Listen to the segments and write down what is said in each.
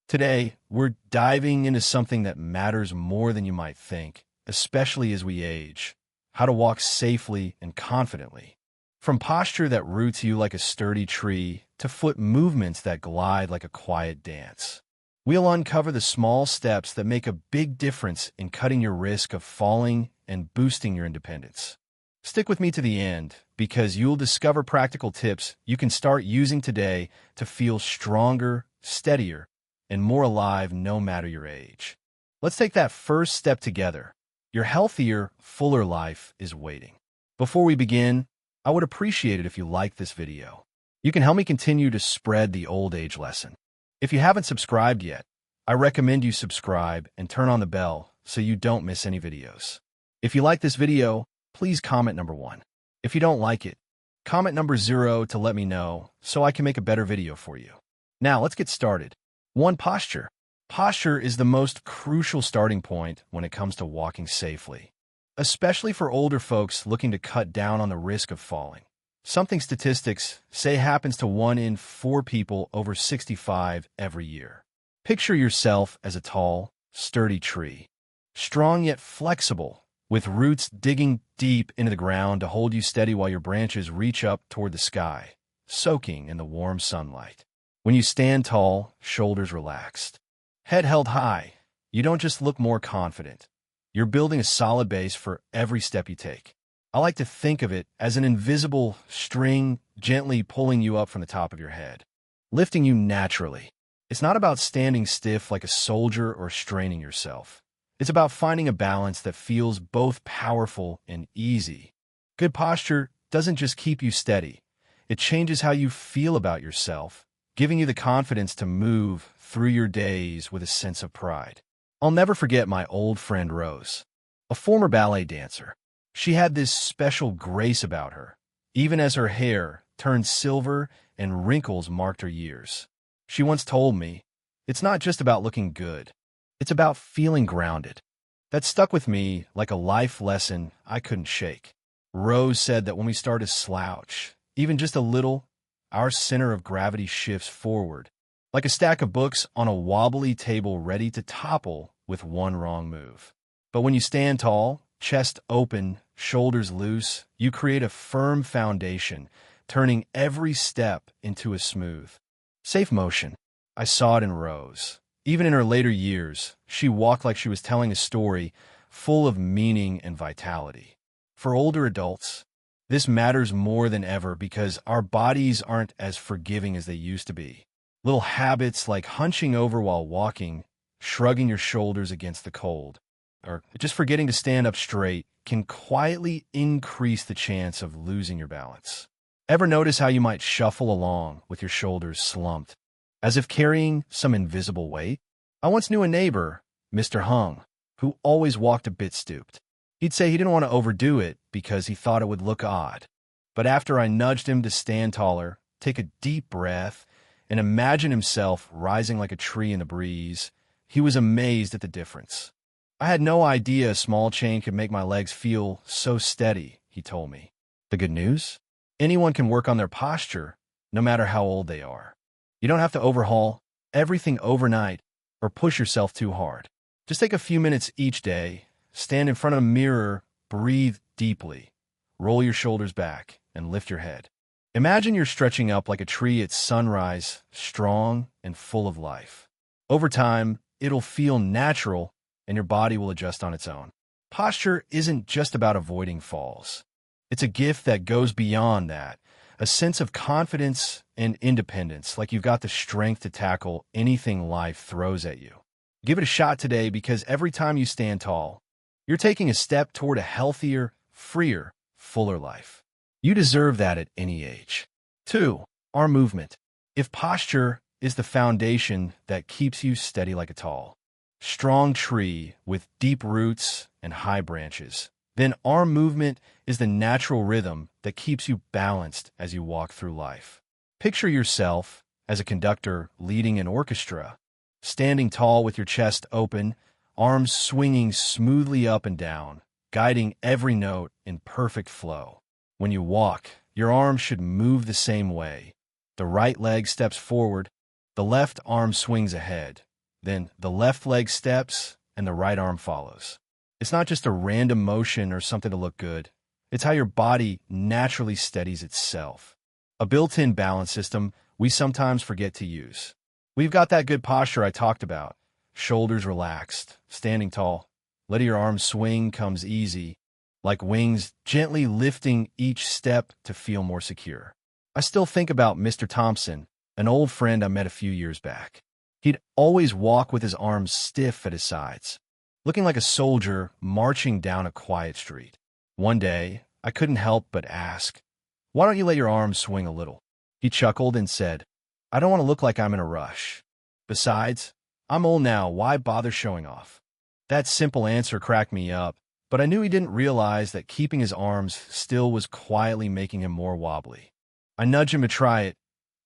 Today, we're diving into something that matters more than you might think, especially as we age: how to walk safely and confidently. From posture that roots you like a sturdy tree to foot movements that glide like a quiet dance, we'll uncover the small steps that make a big difference in cutting your risk of falling and boosting your independence. Stick with me to the end, because you'll discover practical tips you can start using today to feel stronger, steadier, and more alive no matter your age. Let's take that first step together. Your healthier, fuller life is waiting. Before we begin, I would appreciate it if you liked this video. You can help me continue to spread the old age lesson. If you haven't subscribed yet, I recommend you subscribe and turn on the bell so you don't miss any videos. If you like this video, please comment number 1. If you don't like it, comment number 0 to let me know so I can make a better video for you. Now let's get started. 1. Posture. Posture is the most crucial starting point when it comes to walking safely, especially for older folks looking to cut down on the risk of falling. Something statistics say happens to 1 in 4 people over 65 every year. Picture yourself as a tall, sturdy tree, strong yet flexible, with roots digging deep into the ground to hold you steady while your branches reach up toward the sky, soaking in the warm sunlight. When you stand tall, shoulders relaxed, head held high, you don't just look more confident. You're building a solid base for every step you take. I like to think of it as an invisible string gently pulling you up from the top of your head, lifting you naturally. It's not about standing stiff like a soldier or straining yourself. It's about finding a balance that feels both powerful and easy. Good posture doesn't just keep you steady. It changes how you feel about yourself, giving you the confidence to move through your days with a sense of pride. I'll never forget my old friend Rose, a former ballet dancer. She had this special grace about her, even as her hair turned silver and wrinkles marked her years. She once told me, "It's not just about looking good. It's about feeling grounded." That stuck with me like a life lesson I couldn't shake. Rose said that when we start to slouch, even just a little, our center of gravity shifts forward, like a stack of books on a wobbly table ready to topple with one wrong move. But when you stand tall, chest open, shoulders loose, you create a firm foundation, turning every step into a smooth, safe motion. I saw it in Rose. Even in her later years, she walked like she was telling a story full of meaning and vitality. For older adults, this matters more than ever because our bodies aren't as forgiving as they used to be. Little habits like hunching over while walking, shrugging your shoulders against the cold, or just forgetting to stand up straight can quietly increase the chance of losing your balance. Ever notice how you might shuffle along with your shoulders slumped, as if carrying some invisible weight? I once knew a neighbor, Mr. Hung, who always walked a bit stooped. He'd say he didn't want to overdo it because he thought it would look odd. But after I nudged him to stand taller, take a deep breath, and imagine himself rising like a tree in the breeze, he was amazed at the difference. "I had no idea a small change could make my legs feel so steady," he told me. The good news? Anyone can work on their posture, no matter how old they are. You don't have to overhaul everything overnight or push yourself too hard. Just take a few minutes each day, stand in front of a mirror, breathe deeply, roll your shoulders back, and lift your head. Imagine you're stretching up like a tree at sunrise, strong and full of life. Over time, it'll feel natural, and your body will adjust on its own. Posture isn't just about avoiding falls. It's a gift that goes beyond that, a sense of confidence and independence, like you've got the strength to tackle anything life throws at you. Give it a shot today, because every time you stand tall, you're taking a step toward a healthier, freer, fuller life. You deserve that at any age. 2. Arm movement. If posture is the foundation that keeps you steady like a tall, strong tree with deep roots and high branches, then arm movement is the natural rhythm that keeps you balanced as you walk through life. Picture yourself as a conductor leading an orchestra, standing tall with your chest open, arms swinging smoothly up and down, guiding every note in perfect flow. When you walk, your arms should move the same way. The right leg steps forward, the left arm swings ahead, Then the left leg steps and the right arm follows. It's not just a random motion or something to look good. It's how your body naturally steadies itself. A built-in balance system we sometimes forget to use. We've got that good posture I talked about. Shoulders relaxed, standing tall. Letting your arms swing comes easy, like wings gently lifting each step to feel more secure. I still think about Mr. Thompson, an old friend I met a few years back. He'd always walk with his arms stiff at his sides, looking like a soldier marching down a quiet street. One day, I couldn't help but ask, "Why don't you let your arms swing a little?" He chuckled and said, "I don't want to look like I'm in a rush. Besides, I'm old now, why bother showing off?" That simple answer cracked me up, but I knew he didn't realize that keeping his arms still was quietly making him more wobbly. I nudged him to try it.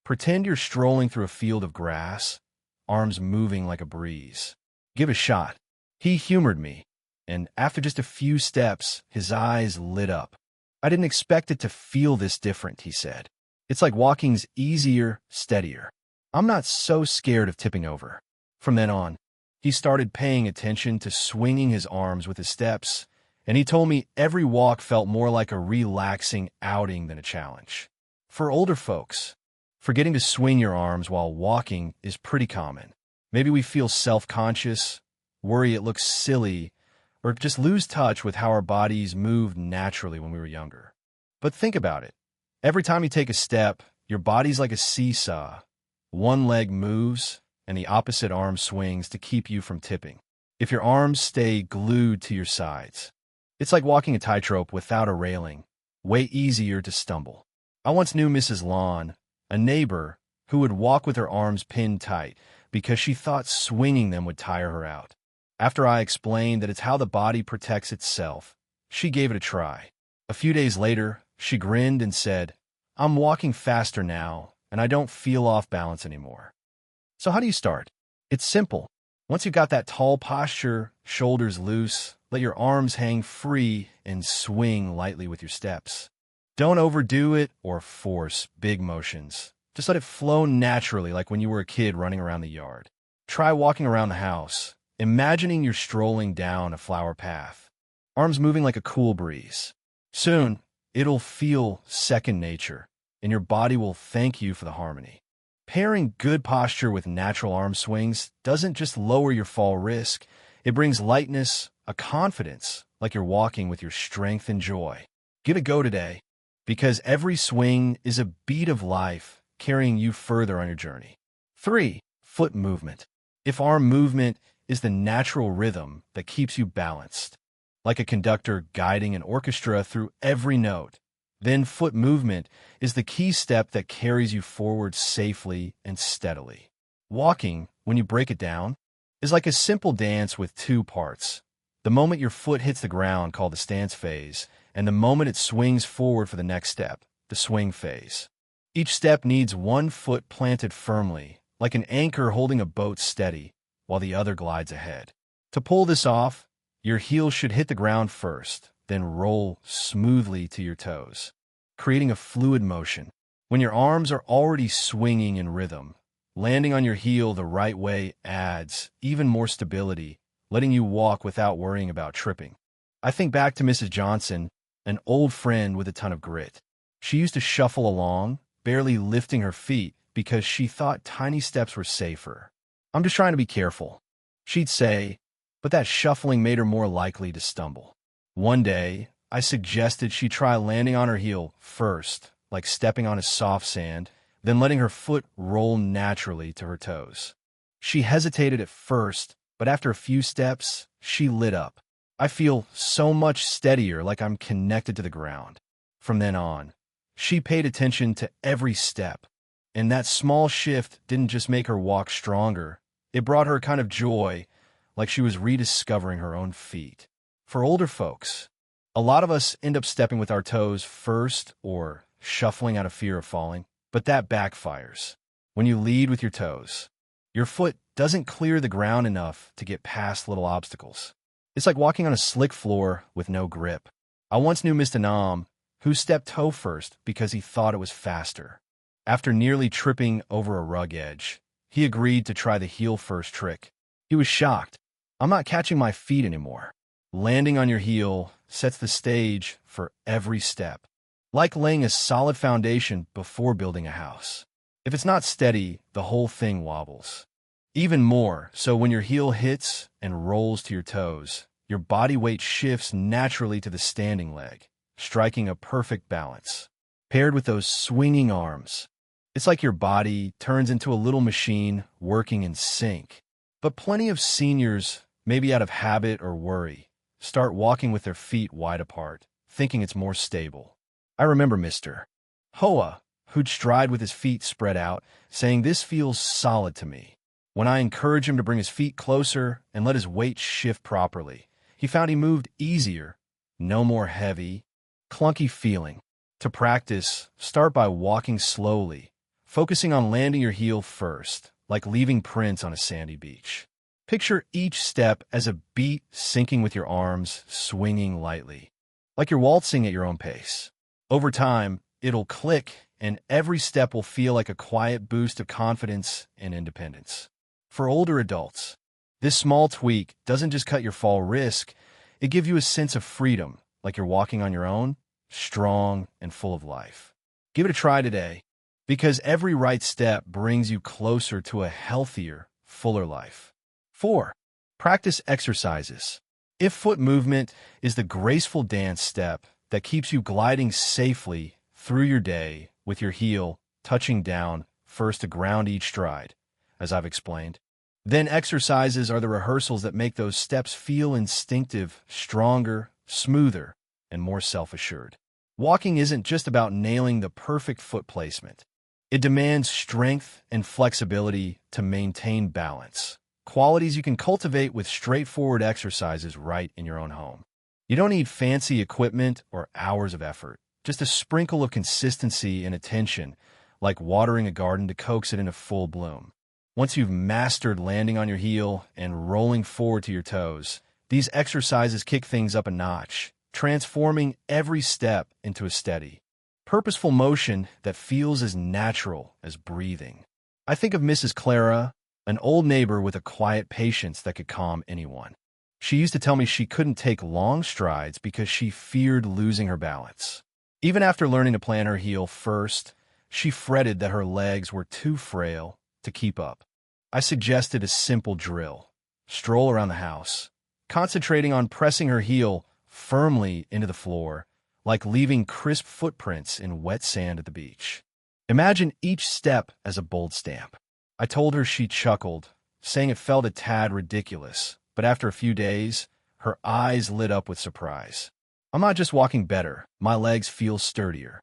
Pretend you're strolling through a field of grass, arms moving like a breeze. Give it a shot. He humored me, and after just a few steps, his eyes lit up. "I didn't expect it to feel this different," he said. "It's like walking's easier, steadier. I'm not so scared of tipping over." From then on, he started paying attention to swinging his arms with his steps, and he told me every walk felt more like a relaxing outing than a challenge. For older folks, forgetting to swing your arms while walking is pretty common. Maybe we feel self-conscious, worry it looks silly, or just lose touch with how our bodies moved naturally when we were younger. But think about it. Every time you take a step, your body's like a seesaw. One leg moves, and the opposite arm swings to keep you from tipping. If your arms stay glued to your sides, it's like walking a tightrope without a railing, way easier to stumble. I once knew Mrs. Lawn, a neighbor, who would walk with her arms pinned tight because she thought swinging them would tire her out. After I explained that it's how the body protects itself, she gave it a try. A few days later, she grinned and said, "I'm walking faster now, and I don't feel off balance anymore." So how do you start? It's simple. Once you've got that tall posture, shoulders loose, let your arms hang free and swing lightly with your steps. Don't overdo it or force big motions. Just let it flow naturally like when you were a kid running around the yard. Try walking around the house, imagining you're strolling down a flower path, arms moving like a cool breeze. Soon, it'll feel second nature, and your body will thank you for the harmony. Pairing good posture with natural arm swings doesn't just lower your fall risk, it brings lightness, a confidence, like you're walking with your strength and joy. Give it a go today, because every swing is a beat of life carrying you further on your journey. 3. Foot movement. If arm movement is the natural rhythm that keeps you balanced, like a conductor guiding an orchestra through every note, then foot movement is the key step that carries you forward safely and steadily. Walking, when you break it down, is like a simple dance with two parts. The moment your foot hits the ground, called the stance phase, and the moment it swings forward for the next step, the swing phase. Each step needs one foot planted firmly, like an anchor holding a boat steady, while the other glides ahead. To pull this off, your heel should hit the ground first, then roll smoothly to your toes, creating a fluid motion. When your arms are already swinging in rhythm, landing on your heel the right way adds even more stability, letting you walk without worrying about tripping. I think back to Mrs. Johnson, an old friend with a ton of grit. She used to shuffle along, barely lifting her feet because she thought tiny steps were safer. "I'm just trying to be careful," she'd say, but that shuffling made her more likely to stumble. One day, I suggested she try landing on her heel first, like stepping on a soft sand, then letting her foot roll naturally to her toes. She hesitated at first, but after a few steps, she lit up. "I feel so much steadier, like I'm connected to the ground." From then on, she paid attention to every step, and that small shift didn't just make her walk stronger, it brought her a kind of joy, like she was rediscovering her own feet. For older folks, a lot of us end up stepping with our toes first or shuffling out of fear of falling, but that backfires. When you lead with your toes, your foot doesn't clear the ground enough to get past little obstacles. It's like walking on a slick floor with no grip. I once knew Mr. Nam, who stepped toe first because he thought it was faster. After nearly tripping over a rug edge, he agreed to try the heel first trick. He was shocked. I'm not catching my feet anymore. Landing on your heel sets the stage for every step, like laying a solid foundation before building a house. If it's not steady, the whole thing wobbles. Even more so when your heel hits and rolls to your toes, your body weight shifts naturally to the standing leg, striking a perfect balance. Paired with those swinging arms, it's like your body turns into a little machine working in sync. But plenty of seniors, maybe out of habit or worry, start walking with their feet wide apart, thinking it's more stable. I remember Mr. Hoa, who'd stride with his feet spread out, saying, "This feels solid to me." When I encouraged him to bring his feet closer and let his weight shift properly, he found he moved easier, no more heavy, clunky feeling. To practice, start by walking slowly, focusing on landing your heel first, like leaving prints on a sandy beach. Picture each step as a beat syncing with your arms, swinging lightly, like you're waltzing at your own pace. Over time, it'll click, and every step will feel like a quiet boost of confidence and independence. For older adults, this small tweak doesn't just cut your fall risk, it gives you a sense of freedom, like you're walking on your own, strong and full of life. Give it a try today, because every right step brings you closer to a healthier, fuller life. 4. Practice exercises. If foot movement is the graceful dance step that keeps you gliding safely through your day with your heel touching down first to ground each stride, as I've explained, then exercises are the rehearsals that make those steps feel instinctive, stronger, smoother, and more self-assured. Walking isn't just about nailing the perfect foot placement. It demands strength and flexibility to maintain balance, qualities you can cultivate with straightforward exercises right in your own home. You don't need fancy equipment or hours of effort, just a sprinkle of consistency and attention, like watering a garden to coax it into full bloom. Once you've mastered landing on your heel and rolling forward to your toes, these exercises kick things up a notch, transforming every step into a steady, purposeful motion that feels as natural as breathing. I think of Mrs. Clara, an old neighbor with a quiet patience that could calm anyone. She used to tell me she couldn't take long strides because she feared losing her balance. Even after learning to plant her heel first, she fretted that her legs were too frail to keep up. I suggested a simple drill. Stroll around the house, concentrating on pressing her heel firmly into the floor, like leaving crisp footprints in wet sand at the beach. Imagine each step as a bold stamp. I told her she chuckled, saying it felt a tad ridiculous, but after a few days, her eyes lit up with surprise. I'm not just walking better, my legs feel sturdier.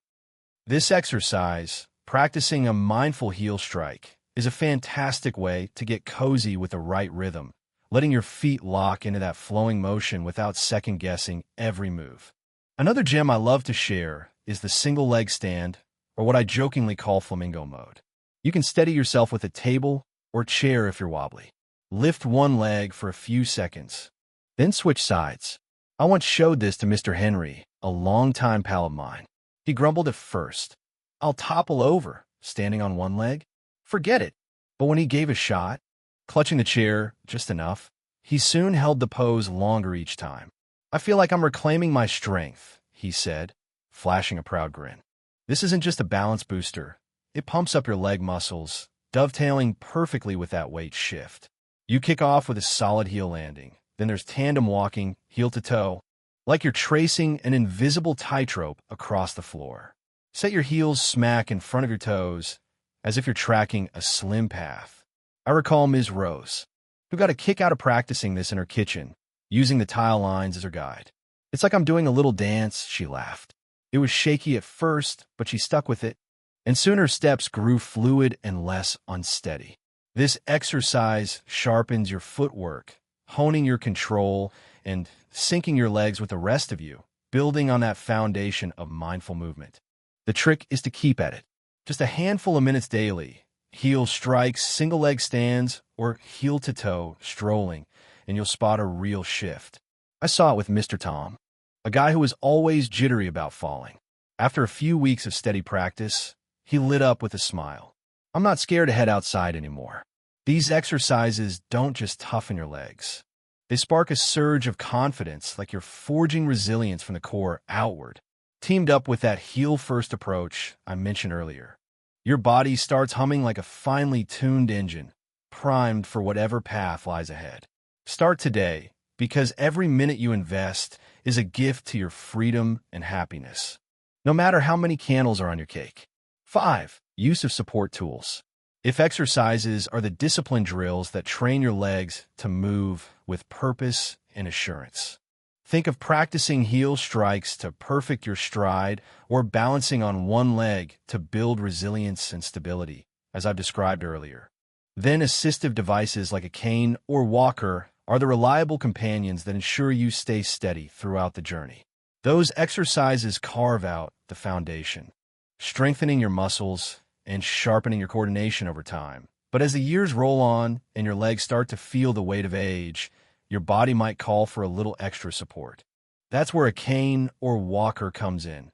This exercise, practicing a mindful heel strike, is a fantastic way to get cozy with the right rhythm, letting your feet lock into that flowing motion without second-guessing every move. Another gem I love to share is the single leg stand, or what I jokingly call flamingo mode. You can steady yourself with a table or chair if you're wobbly. Lift one leg for a few seconds, then switch sides. I once showed this to Mr. Henry, a longtime pal of mine. He grumbled at first. "I'll topple over, standing on one leg. Forget it." But when he gave a shot, clutching the chair just enough, he soon held the pose longer each time. "I feel like I'm reclaiming my strength," he said, flashing a proud grin. This isn't just a balance booster. It pumps up your leg muscles, dovetailing perfectly with that weight shift. You kick off with a solid heel landing. Then there's tandem walking, heel to toe, like you're tracing an invisible tightrope across the floor. Set your heels smack in front of your toes, as if you're tracking a slim path. I recall Ms. Rose, who got a kick out of practicing this in her kitchen, using the tile lines as her guide. "It's like I'm doing a little dance," she laughed. It was shaky at first, but she stuck with it, and soon her steps grew fluid and less unsteady. This exercise sharpens your footwork, honing your control and syncing your legs with the rest of you, building on that foundation of mindful movement. The trick is to keep at it. Just a handful of minutes daily, heel strikes, single leg stands, or heel to toe strolling, and you'll spot a real shift. I saw it with Mr. Tom, a guy who was always jittery about falling. After a few weeks of steady practice, he lit up with a smile. "I'm not scared to head outside anymore." These exercises don't just toughen your legs. They spark a surge of confidence, like you're forging resilience from the core outward. Teamed up with that heel-first approach I mentioned earlier, your body starts humming like a finely tuned engine, primed for whatever path lies ahead. Start today, because every minute you invest is a gift to your freedom and happiness, no matter how many candles are on your cake. 5. Use of support tools. If exercises are the discipline drills that train your legs to move with purpose and assurance, think of practicing heel strikes to perfect your stride or balancing on one leg to build resilience and stability, as I've described earlier. Then assistive devices like a cane or walker are the reliable companions that ensure you stay steady throughout the journey. Those exercises carve out the foundation, strengthening your muscles and sharpening your coordination over time. But as the years roll on and your legs start to feel the weight of age, your body might call for a little extra support. That's where a cane or walker comes in,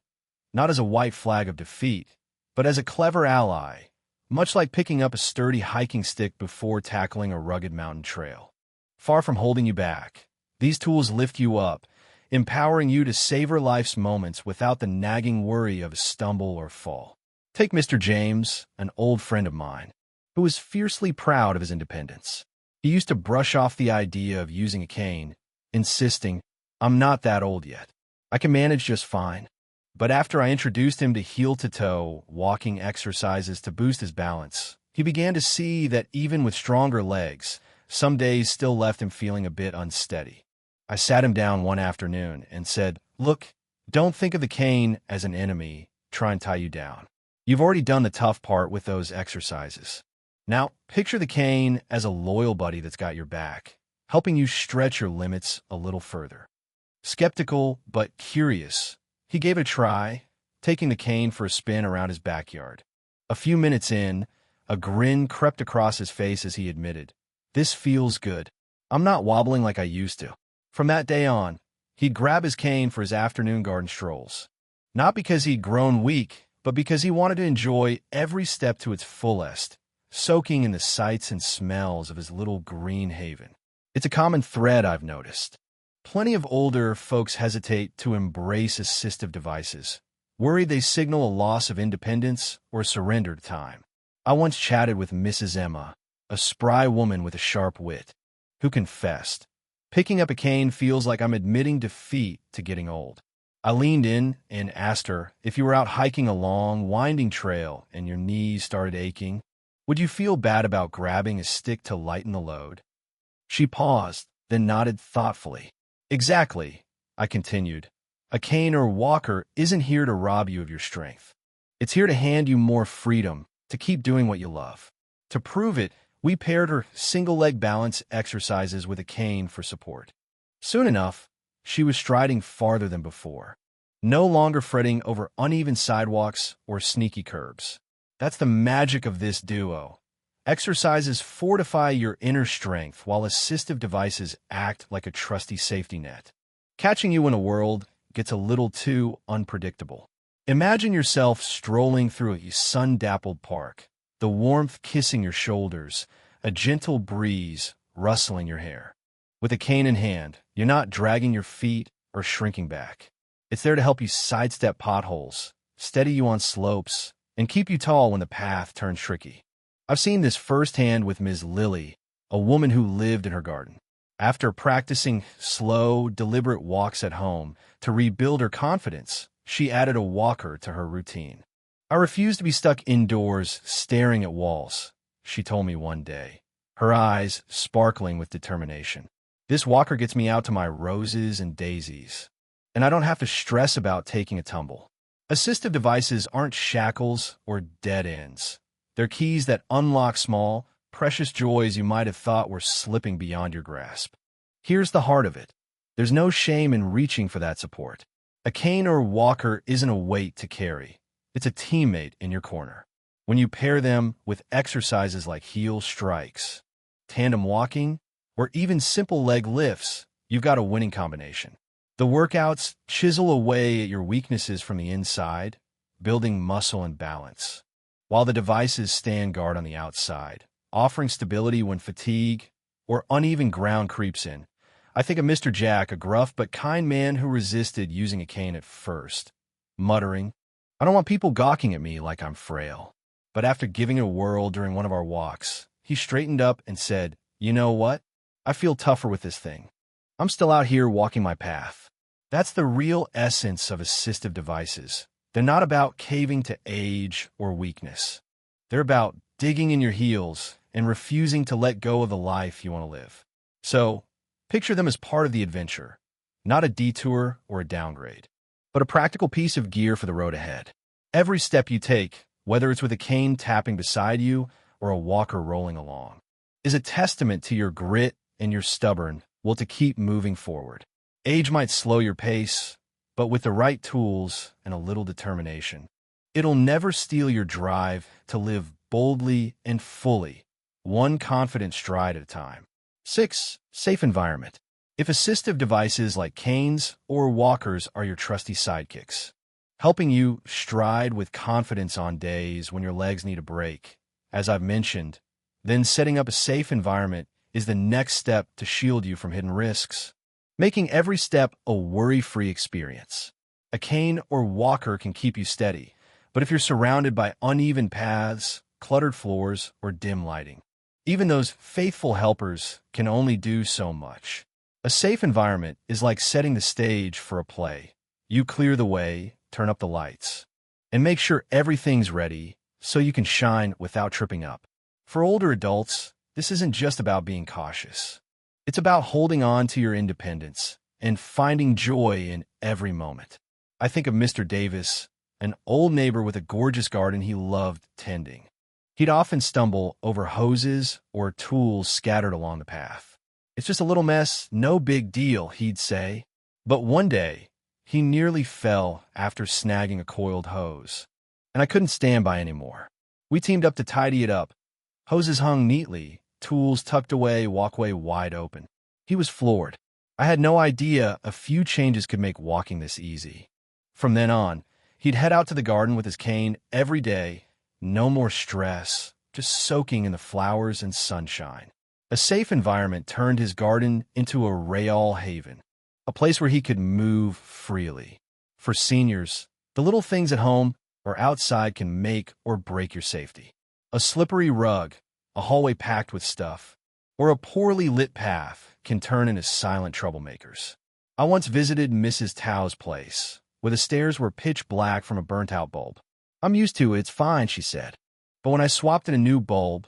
not as a white flag of defeat, but as a clever ally, much like picking up a sturdy hiking stick before tackling a rugged mountain trail. Far from holding you back, these tools lift you up, empowering you to savor life's moments without the nagging worry of a stumble or fall. Take Mr. James, an old friend of mine, who was fiercely proud of his independence. He used to brush off the idea of using a cane, insisting, "I'm not that old yet. I can manage just fine." But after I introduced him to heel-to-toe walking exercises to boost his balance, he began to see that even with stronger legs, some days still left him feeling a bit unsteady. I sat him down one afternoon and said, "Look, don't think of the cane as an enemy trying to tie you down. You've already done the tough part with those exercises. Now, picture the cane as a loyal buddy that's got your back, helping you stretch your limits a little further." Skeptical but curious, he gave it a try, taking the cane for a spin around his backyard. A few minutes in, a grin crept across his face as he admitted, "This feels good. I'm not wobbling like I used to." From that day on, he'd grab his cane for his afternoon garden strolls. Not because he'd grown weak, but because he wanted to enjoy every step to its fullest, soaking in the sights and smells of his little green haven. It's a common thread I've noticed. Plenty of older folks hesitate to embrace assistive devices, worried they signal a loss of independence or surrender to time. I once chatted with Mrs. Emma, a spry woman with a sharp wit, who confessed, "Picking up a cane feels like I'm admitting defeat to getting old." I leaned in and asked her, if you were out hiking a long, winding trail and your knees started aching, would you feel bad about grabbing a stick to lighten the load? She paused, then nodded thoughtfully. "Exactly," I continued. "A cane or walker isn't here to rob you of your strength. It's here to hand you more freedom to keep doing what you love." To prove it, we paired her single-leg balance exercises with a cane for support. Soon enough, she was striding farther than before, no longer fretting over uneven sidewalks or sneaky curbs. That's the magic of this duo. Exercises fortify your inner strength while assistive devices act like a trusty safety net, catching you when a world gets a little too unpredictable. Imagine yourself strolling through a sun-dappled park, the warmth kissing your shoulders, a gentle breeze rustling your hair. With a cane in hand, you're not dragging your feet or shrinking back. It's there to help you sidestep potholes, steady you on slopes, and keep you tall when the path turns tricky. I've seen this firsthand with Ms. Lily, a woman who lived in her garden. After practicing slow, deliberate walks at home to rebuild her confidence, she added a walker to her routine. "I refuse to be stuck indoors staring at walls," she told me one day, her eyes sparkling with determination. "This walker gets me out to my roses and daisies, and I don't have to stress about taking a tumble." Assistive devices aren't shackles or dead ends. They're keys that unlock small, precious joys you might have thought were slipping beyond your grasp. Here's the heart of it. There's no shame in reaching for that support. A cane or walker isn't a weight to carry. It's a teammate in your corner. When you pair them with exercises like heel strikes, tandem walking, or even simple leg lifts, you've got a winning combination. The workouts chisel away at your weaknesses from the inside, building muscle and balance, while the devices stand guard on the outside, offering stability when fatigue or uneven ground creeps in. I think of Mr. Jack, a gruff but kind man who resisted using a cane at first, muttering, "I don't want people gawking at me like I'm frail." But after giving it a whirl during one of our walks, he straightened up and said, "You know what? I feel tougher with this thing. I'm still out here walking my path." That's the real essence of assistive devices. They're not about caving to age or weakness. They're about digging in your heels and refusing to let go of the life you want to live. So, picture them as part of the adventure, not a detour or a downgrade, but a practical piece of gear for the road ahead. Every step you take, whether it's with a cane tapping beside you or a walker rolling along, is a testament to your grit and your stubborn will to keep moving forward. Age might slow your pace, but with the right tools and a little determination, it'll never steal your drive to live boldly and fully, one confident stride at a time. 6. Safe environment. If assistive devices like canes or walkers are your trusty sidekicks, helping you stride with confidence on days when your legs need a break, as I've mentioned, then setting up a safe environment is the next step to shield you from hidden risks, making every step a worry-free experience. A cane or walker can keep you steady, but if you're surrounded by uneven paths, cluttered floors, or dim lighting, even those faithful helpers can only do so much. A safe environment is like setting the stage for a play. You clear the way, turn up the lights, and make sure everything's ready so you can shine without tripping up. For older adults, this isn't just about being cautious. It's about holding on to your independence and finding joy in every moment. I think of Mr. Davis, an old neighbor with a gorgeous garden he loved tending. He'd often stumble over hoses or tools scattered along the path. "It's just a little mess, no big deal," he'd say. But one day, he nearly fell after snagging a coiled hose, and I couldn't stand by anymore. We teamed up to tidy it up. Hoses hung neatly, tools tucked away, walkway wide open. He was floored. I had no idea a few changes could make walking this easy. From then on, he'd head out to the garden with his cane every day. No more stress, just soaking in the flowers and sunshine. A safe environment turned his garden into a Rayal haven, a place where he could move freely. For seniors, the little things at home or outside can make or break your safety. A slippery rug, a hallway packed with stuff, or a poorly lit path can turn into silent troublemakers. I once visited Mrs. Tao's place, where the stairs were pitch black from a burnt-out bulb. "I'm used to it, it's fine," she said. But when I swapped in a new bulb,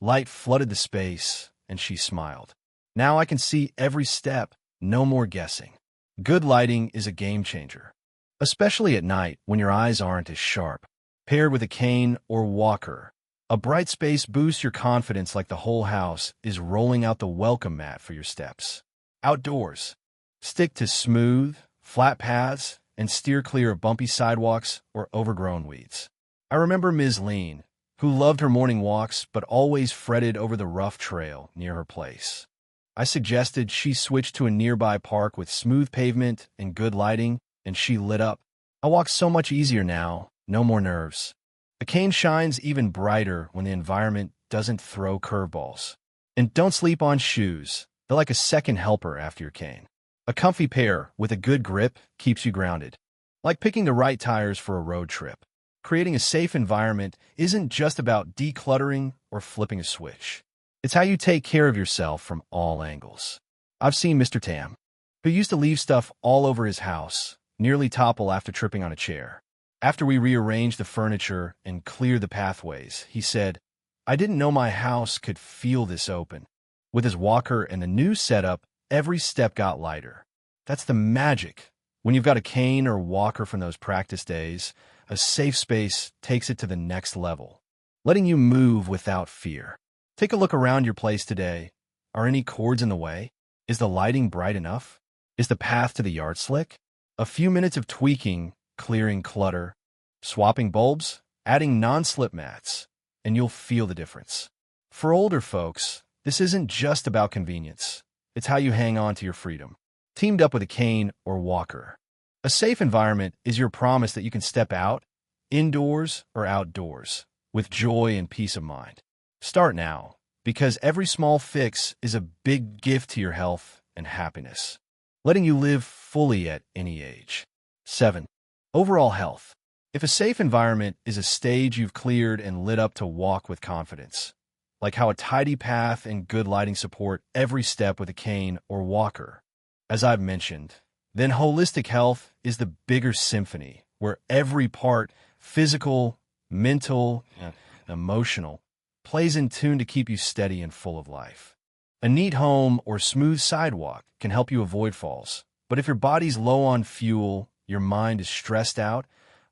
light flooded the space, and she smiled. "Now I can see every step, no more guessing." Good lighting is a game changer, especially at night when your eyes aren't as sharp. Paired with a cane or walker, a bright space boosts your confidence like the whole house is rolling out the welcome mat for your steps. Outdoors, stick to smooth, flat paths and steer clear of bumpy sidewalks or overgrown weeds. I remember Ms. Lean, who loved her morning walks but always fretted over the rough trail near her place. I suggested she switch to a nearby park with smooth pavement and good lighting, and she lit up. I walk so much easier now, no more nerves. A cane shines even brighter when the environment doesn't throw curveballs. And don't sleep on shoes. They're like a second helper after your cane. A comfy pair with a good grip keeps you grounded. Like picking the right tires for a road trip. Creating a safe environment isn't just about decluttering or flipping a switch. It's how you take care of yourself from all angles. I've seen Mr. Tam, who used to leave stuff all over his house, nearly topple after tripping on a chair. After we rearranged the furniture and cleared the pathways, he said, "I didn't know my house could feel this open." With his walker and the new setup, every step got lighter. That's the magic. When you've got a cane or walker from those practice days, a safe space takes it to the next level, letting you move without fear. Take a look around your place today. Are any cords in the way? Is the lighting bright enough? Is the path to the yard slick? A few minutes of tweaking, clearing clutter, swapping bulbs, adding non-slip mats, and you'll feel the difference. For older folks, this isn't just about convenience. It's how you hang on to your freedom. Teamed up with a cane or walker. A safe environment is your promise that you can step out, indoors or outdoors, with joy and peace of mind. Start now. because every small fix is a big gift to your health and happiness, letting you live fully at any age. 7. Overall health. If a safe environment is a stage you've cleared and lit up to walk with confidence, like how a tidy path and good lighting support every step with a cane or walker, as I've mentioned, then holistic health is the bigger symphony where every part, physical, mental, and emotional, plays in tune to keep you steady and full of life. A neat home or smooth sidewalk can help you avoid falls, but if your body's low on fuel, your mind is stressed out,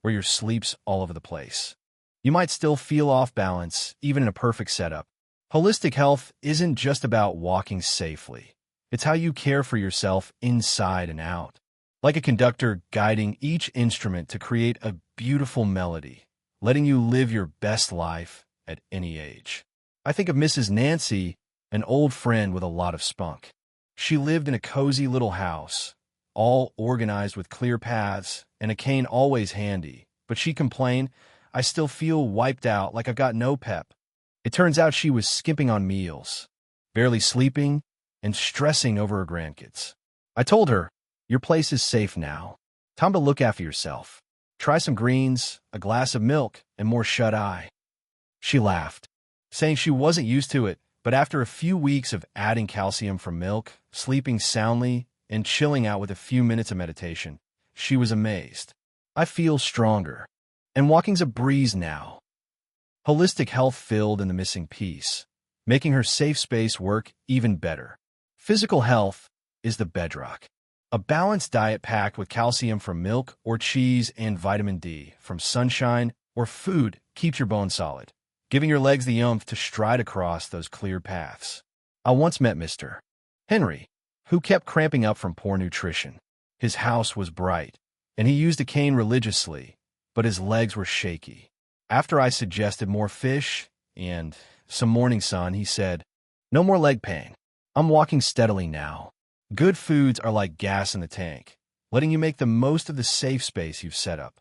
or your sleep's all over the place, you might still feel off balance, even in a perfect setup. Holistic health isn't just about walking safely. It's how you care for yourself inside and out, like a conductor guiding each instrument to create a beautiful melody, letting you live your best life at any age. I think of Mrs. Nancy, an old friend with a lot of spunk. She lived in a cozy little house, all organized with clear paths and a cane always handy, but she complained, "I still feel wiped out, like I've got no pep." It turns out she was skimping on meals, barely sleeping, and stressing over her grandkids. I told her, "Your place is safe now. Time to look after yourself. Try some greens, a glass of milk, and more shut-eye." She laughed, saying she wasn't used to it, but after a few weeks of adding calcium from milk, sleeping soundly, and chilling out with a few minutes of meditation, she was amazed. "I feel stronger, and walking's a breeze now." Holistic health filled in the missing piece, making her safe space work even better. Physical health is the bedrock. A balanced diet packed with calcium from milk or cheese and vitamin D from sunshine or food keeps your bones solid, giving your legs the oomph to stride across those clear paths. I once met Mr. Henry, who kept cramping up from poor nutrition. His house was bright, and he used a cane religiously, but his legs were shaky. After I suggested more fish and some morning sun, he said, "No more leg pain. I'm walking steadily now." Good foods are like gas in the tank, letting you make the most of the safe space you've set up.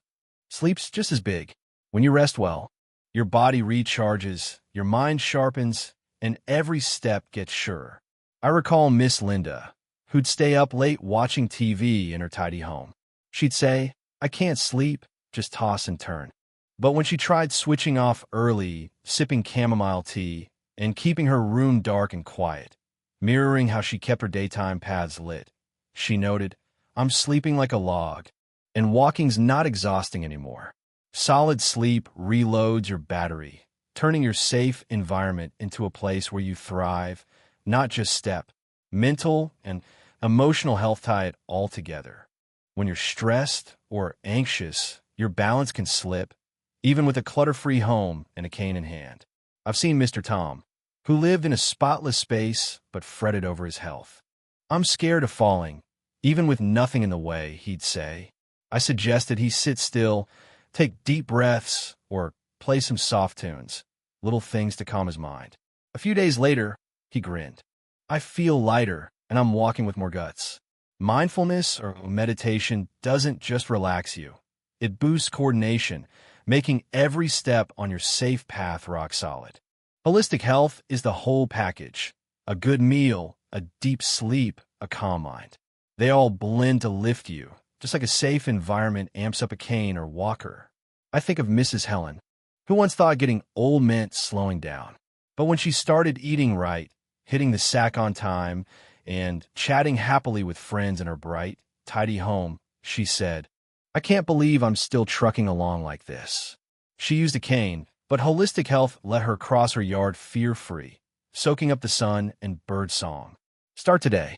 Sleep's just as big. When you rest well, your body recharges, your mind sharpens, and every step gets surer. I recall Miss Linda, who'd stay up late watching TV in her tidy home. She'd say, "I can't sleep, just toss and turn." But when she tried switching off early, sipping chamomile tea, and keeping her room dark and quiet, mirroring how she kept her daytime paths lit, she noted, "I'm sleeping like a log, and walking's not exhausting anymore." Solid sleep reloads your battery, turning your safe environment into a place where you thrive, not just step. Mental and emotional health tie it all together. When you're stressed or anxious, your balance can slip, even with a clutter-free home and a cane in hand. I've seen Mr. Tom, who lived in a spotless space but fretted over his health. "I'm scared of falling, even with nothing in the way," he'd say. I suggested he sit still, take deep breaths, or play some soft tunes, little things to calm his mind. A few days later, he grinned. "I feel lighter, and I'm walking with more guts." Mindfulness or meditation doesn't just relax you. It boosts coordination, making every step on your safe path rock solid. Holistic health is the whole package. A good meal, a deep sleep, a calm mind. They all blend to lift you, just like a safe environment amps up a cane or walker. I think of Mrs. Helen, who once thought getting old meant slowing down. But when she started eating right, hitting the sack on time, and chatting happily with friends in her bright, tidy home, she said, "I can't believe I'm still trucking along like this." She used a cane, but holistic health let her cross her yard fear-free, soaking up the sun and bird song. Start today.